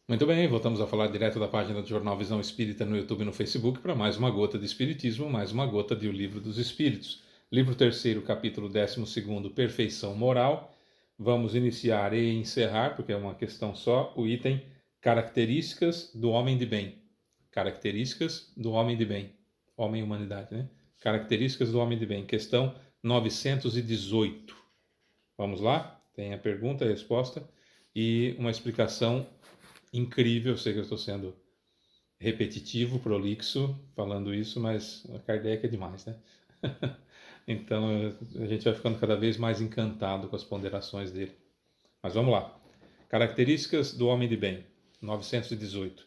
Muito bem, voltamos a falar direto da página do Jornal Visão Espírita no YouTube e no Facebook para mais uma gota de Espiritismo, mais uma gota de O Livro dos Espíritos. Livro terceiro, capítulo 12º, Perfeição Moral. Vamos iniciar e encerrar, porque é uma questão só, o item Características do Homem de Bem. Características do Homem de Bem. Homem e Humanidade, né? Características do Homem de Bem. Questão 918. Vamos lá? Tem a pergunta, a resposta e uma explicação incrível. Eu sei que eu estou sendo repetitivo, prolixo, falando isso, mas a Kardec é demais, né? Então a gente vai ficando cada vez mais encantado com as ponderações dele. Mas vamos lá. Características do homem de bem, 918.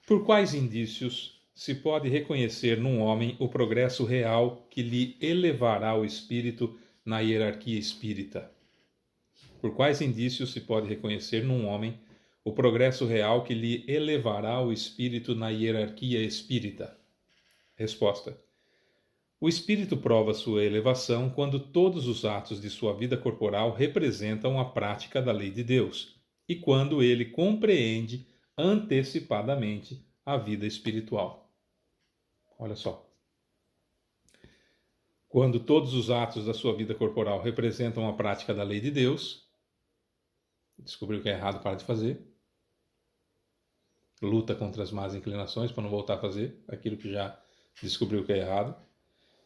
Por quais indícios se pode reconhecer num homem o progresso real que lhe elevará o espírito na hierarquia espírita? Por quais indícios se pode reconhecer num homem o progresso real que lhe elevará o espírito na hierarquia espírita? Resposta: o espírito prova sua elevação quando todos os atos de sua vida corporal representam a prática da lei de Deus e quando ele compreende antecipadamente a vida espiritual. Olha só. Quando todos os atos da sua vida corporal representam a prática da lei de Deus, descobriu que é errado, para de fazer. Luta contra as más inclinações para não voltar a fazer aquilo que já descobriu que é errado.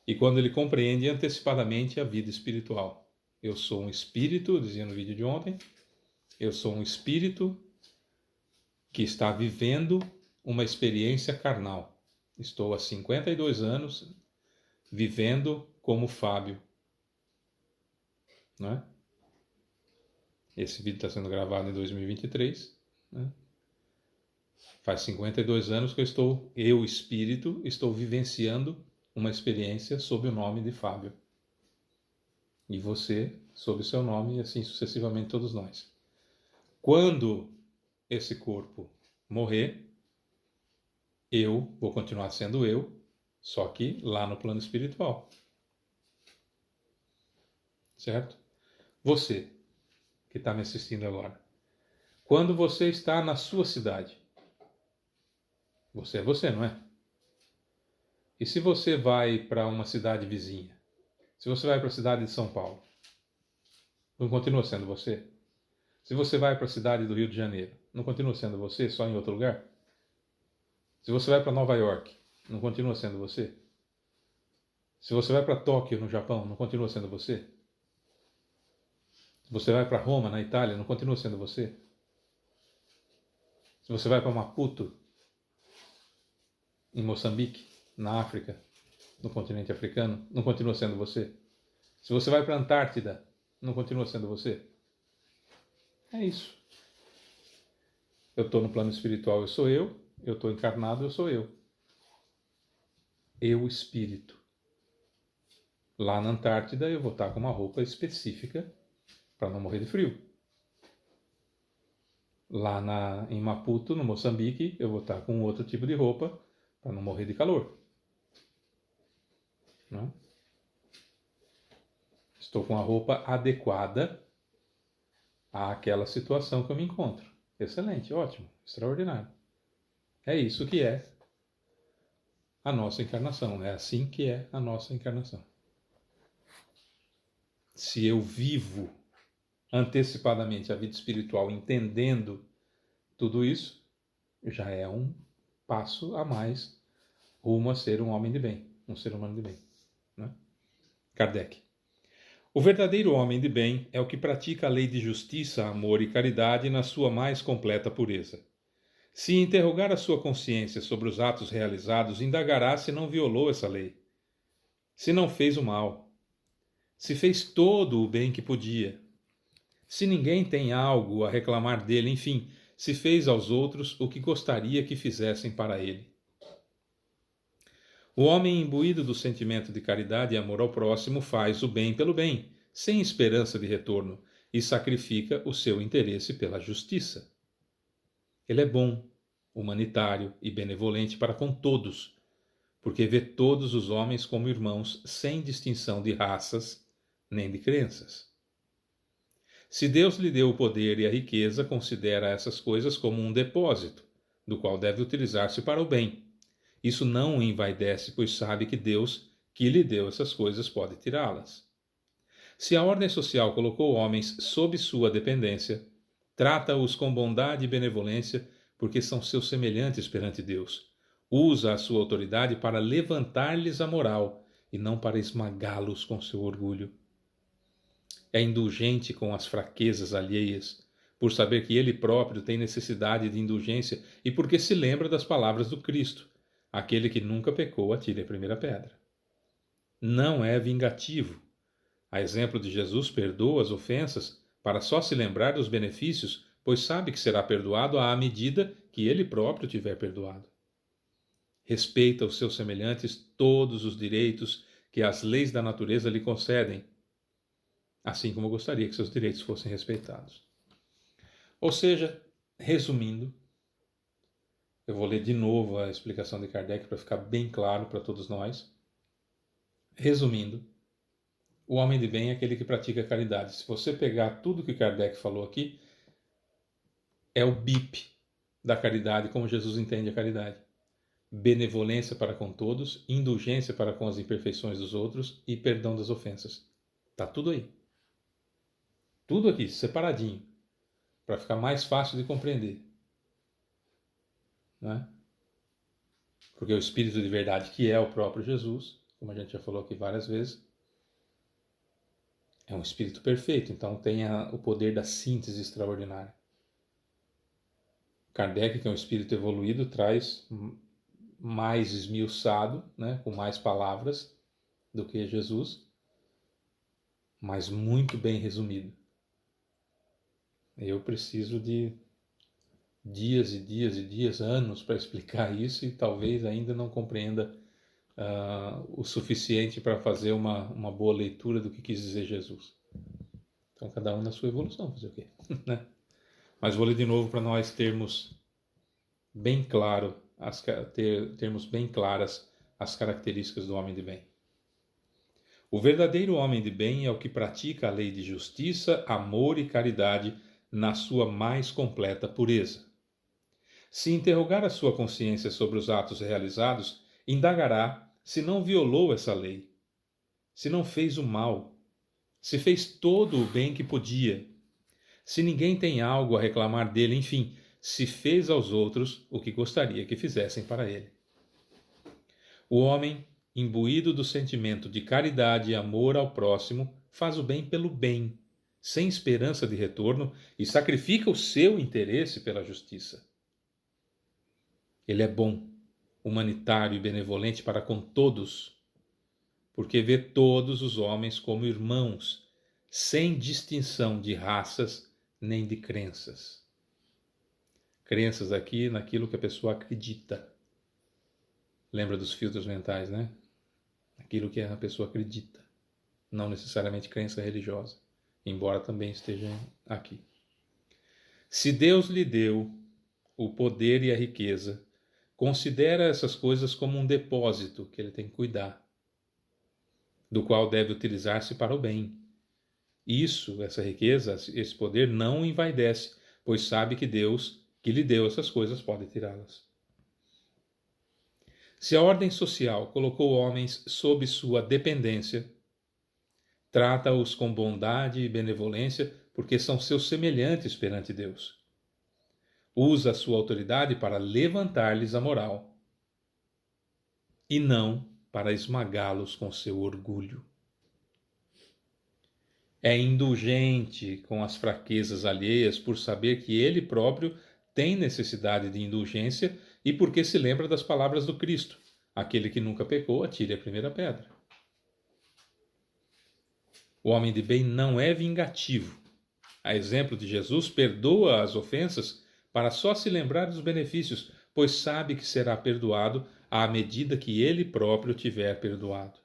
E quando ele compreende antecipadamente a vida espiritual. Eu sou um espírito, dizia no vídeo de ontem, eu sou um espírito que está vivendo uma experiência carnal. Estou há 52 anos vivendo como Fábio. Não é? Esse vídeo está sendo gravado em 2023. Né? Faz 52 anos que eu espírito, estou vivenciando uma experiência sob o nome de Fábio. E você, sob o seu nome, e assim sucessivamente todos nós. Quando esse corpo morrer, eu vou continuar sendo eu, só que lá no plano espiritual. Certo? Você, que está me assistindo agora. Quando você está na sua cidade, você é você, não é? E se você vai para uma cidade vizinha? Se você vai para a cidade de São Paulo, não continua sendo você? Se você vai para a cidade do Rio de Janeiro, não continua sendo você, só em outro lugar? Se você vai para Nova York, não continua sendo você? Se você vai para Tóquio, no Japão, não continua sendo você? Se você vai para Roma, na Itália, não continua sendo você? Se você vai para Maputo, em Moçambique, na África, no continente africano, não continua sendo você? Se você vai para a Antártida, não continua sendo você? É isso. Eu estou no plano espiritual, eu sou eu estou encarnado, eu sou eu. Eu, espírito. Lá na Antártida eu vou estar com uma roupa específica para não morrer de frio. Lá em Maputo, no Moçambique, eu vou estar com outro tipo de roupa para não morrer de calor. Não? Estou com a roupa adequada àquela situação que eu me encontro. Excelente, ótimo, extraordinário. É isso que é a nossa encarnação. É assim que é a nossa encarnação. Se eu vivo antecipadamente a vida espiritual, entendendo tudo isso, já é um passo a mais rumo a ser um homem de bem, um ser humano de bem. Né? Kardec. O verdadeiro homem de bem é o que pratica a lei de justiça, amor e caridade na sua mais completa pureza. Se interrogar a sua consciência sobre os atos realizados, indagará se não violou essa lei, se não fez o mal, se fez todo o bem que podia, se ninguém tem algo a reclamar dele, enfim, se fez aos outros o que gostaria que fizessem para ele. O homem imbuído do sentimento de caridade e amor ao próximo faz o bem pelo bem, sem esperança de retorno, e sacrifica o seu interesse pela justiça. Ele é bom, humanitário e benevolente para com todos, porque vê todos os homens como irmãos sem distinção de raças nem de crenças. Se Deus lhe deu o poder e a riqueza, considera essas coisas como um depósito, do qual deve utilizar-se para o bem. Isso não o envaidece, pois sabe que Deus, que lhe deu essas coisas, pode tirá-las. Se a ordem social colocou homens sob sua dependência, trata-os com bondade e benevolência, porque são seus semelhantes perante Deus. Usa a sua autoridade para levantar-lhes a moral e não para esmagá-los com seu orgulho. É indulgente com as fraquezas alheias, por saber que ele próprio tem necessidade de indulgência e porque se lembra das palavras do Cristo: aquele que nunca pecou, atire a primeira pedra. Não é vingativo. A exemplo de Jesus, perdoa as ofensas para só se lembrar dos benefícios, pois sabe que será perdoado à medida que ele próprio tiver perdoado. Respeita os seus semelhantes todos os direitos que as leis da natureza lhe concedem, assim como gostaria que seus direitos fossem respeitados. Ou seja, resumindo, eu vou ler de novo a explicação de Kardec para ficar bem claro para todos nós. Resumindo, o homem de bem é aquele que pratica caridade. Se você pegar tudo que Kardec falou aqui, é o BIP da caridade, como Jesus entende a caridade. Benevolência para com todos, indulgência para com as imperfeições dos outros e perdão das ofensas. Tá tudo aí. Tudo aqui, separadinho, para ficar mais fácil de compreender. Não é? Porque o Espírito de verdade, que é o próprio Jesus, como a gente já falou aqui várias vezes, é um Espírito perfeito, então tem o poder da síntese extraordinária. Kardec, que é um espírito evoluído, traz mais esmiuçado, né, com mais palavras do que Jesus, mas muito bem resumido. Eu preciso de dias e dias e dias, anos para explicar isso e talvez ainda não compreenda o suficiente para fazer uma boa leitura do que quis dizer Jesus. Então, cada um na sua evolução, fazer o quê? Né? Mas vou ler de novo para nós termos bem termos bem claras as características do homem de bem. O verdadeiro homem de bem é o que pratica a lei de justiça, amor e caridade na sua mais completa pureza. Se interrogar a sua consciência sobre os atos realizados, indagará se não violou essa lei, se não fez o mal, se fez todo o bem que podia, se ninguém tem algo a reclamar dele, enfim, se fez aos outros o que gostaria que fizessem para ele. O homem, imbuído do sentimento de caridade e amor ao próximo, faz o bem pelo bem, sem esperança de retorno, e sacrifica o seu interesse pela justiça. Ele é bom, humanitário e benevolente para com todos, porque vê todos os homens como irmãos, sem distinção de raças nem de crenças. Crenças aqui naquilo que a pessoa acredita. Lembra dos filtros mentais, né? Aquilo que a pessoa acredita, não necessariamente crença religiosa, embora também esteja aqui. Se Deus lhe deu o poder e a riqueza, considera essas coisas como um depósito que ele tem que cuidar, do qual deve utilizar-se para o bem. Isso, essa riqueza, esse poder não o envaidece, pois sabe que Deus, que lhe deu essas coisas, pode tirá-las. Se a ordem social colocou homens sob sua dependência, trata-os com bondade e benevolência, porque são seus semelhantes perante Deus. Usa a sua autoridade para levantar-lhes a moral, e não para esmagá-los com seu orgulho. É indulgente com as fraquezas alheias por saber que ele próprio tem necessidade de indulgência e porque se lembra das palavras do Cristo: aquele que nunca pecou, atire a primeira pedra. O homem de bem não é vingativo. A exemplo de Jesus, perdoa as ofensas para só se lembrar dos benefícios, pois sabe que será perdoado à medida que ele próprio tiver perdoado.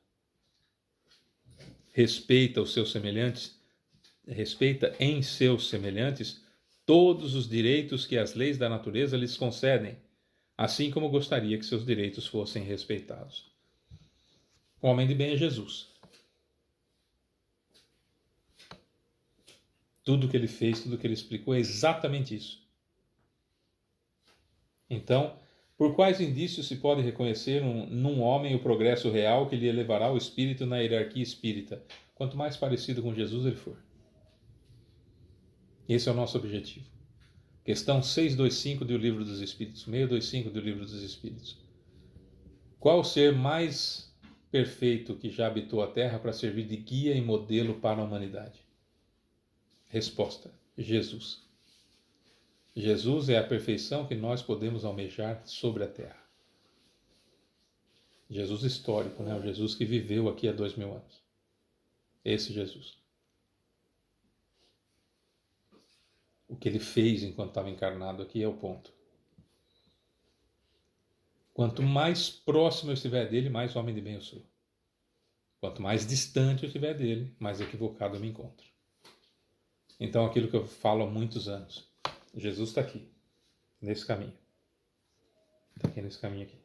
Respeita em seus semelhantes todos os direitos que as leis da natureza lhes concedem, assim como gostaria que seus direitos fossem respeitados. O homem de bem é Jesus. Tudo que ele fez, tudo que ele explicou é exatamente isso. Então, por quais indícios se pode reconhecer num homem o progresso real que lhe elevará o espírito na hierarquia espírita? Quanto mais parecido com Jesus ele for. Esse é o nosso objetivo. Questão 625 do Livro dos Espíritos, 625 do Livro dos Espíritos. Qual o ser mais perfeito que já habitou a Terra para servir de guia e modelo para a humanidade? Resposta: Jesus. Jesus é a perfeição que nós podemos almejar sobre a Terra. Jesus histórico, né? O Jesus que viveu aqui há 2000 anos. Esse Jesus. O que ele fez enquanto estava encarnado aqui é o ponto. Quanto mais próximo eu estiver dele, mais homem de bem eu sou. Quanto mais distante eu estiver dele, mais equivocado eu me encontro. Então, aquilo que eu falo há muitos anos. Jesus está aqui, nesse caminho. Está aqui nesse caminho aqui.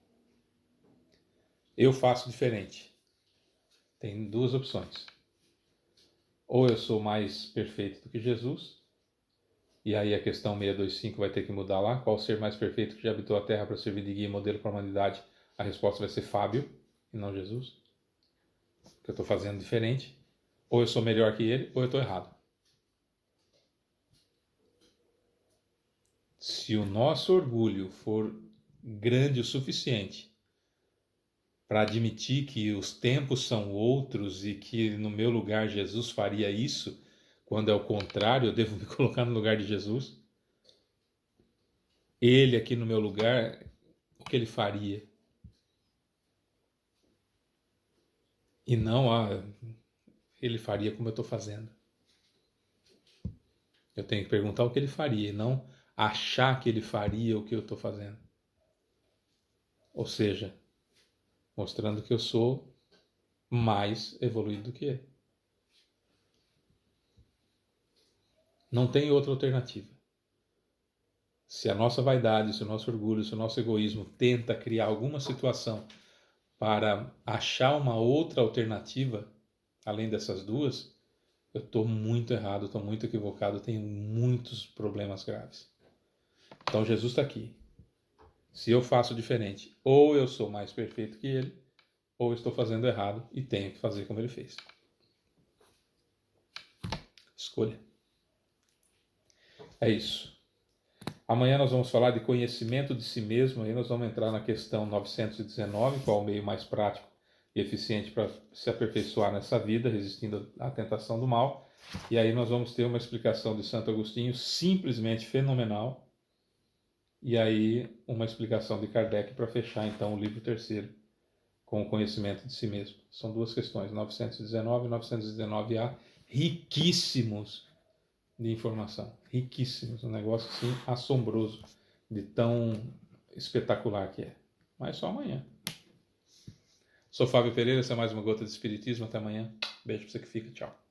Eu faço diferente. Tem duas opções. Ou eu sou mais perfeito do que Jesus, e aí a questão 625 vai ter que mudar lá. Qual o ser mais perfeito que já habitou a Terra para servir de guia e modelo para a humanidade? A resposta vai ser Fábio, e não Jesus. Que eu estou fazendo diferente. Ou eu sou melhor que ele, ou eu estou errado. Se o nosso orgulho for grande o suficiente para admitir que os tempos são outros e que no meu lugar Jesus faria isso, quando é o contrário, eu devo me colocar no lugar de Jesus. Ele aqui no meu lugar, o que ele faria? E não, ele faria como eu estou fazendo. Eu tenho que perguntar o que ele faria, e não achar que ele faria o que eu estou fazendo. Ou seja, mostrando que eu sou mais evoluído do que ele. Não tem outra alternativa. Se a nossa vaidade, se o nosso orgulho, se o nosso egoísmo tenta criar alguma situação para achar uma outra alternativa, além dessas duas, eu estou muito errado, estou muito equivocado, tenho muitos problemas graves. Então Jesus está aqui. Se eu faço diferente, ou eu sou mais perfeito que ele, ou eu estou fazendo errado e tenho que fazer como ele fez. Escolha. É isso. Amanhã nós vamos falar de conhecimento de si mesmo, aí nós vamos entrar na questão 919, qual é o meio mais prático e eficiente para se aperfeiçoar nessa vida, resistindo à tentação do mal. E aí nós vamos ter uma explicação de Santo Agostinho simplesmente fenomenal. E aí uma explicação de Kardec para fechar então o livro terceiro com o conhecimento de si mesmo. São duas questões, 919 e 919A, riquíssimos de informação, riquíssimos, um negócio assim assombroso, de tão espetacular que é. Mas só amanhã. Sou Fábio Pereira, essa é mais uma Gota de Espiritismo. Até amanhã. Beijo pra você que fica. Tchau.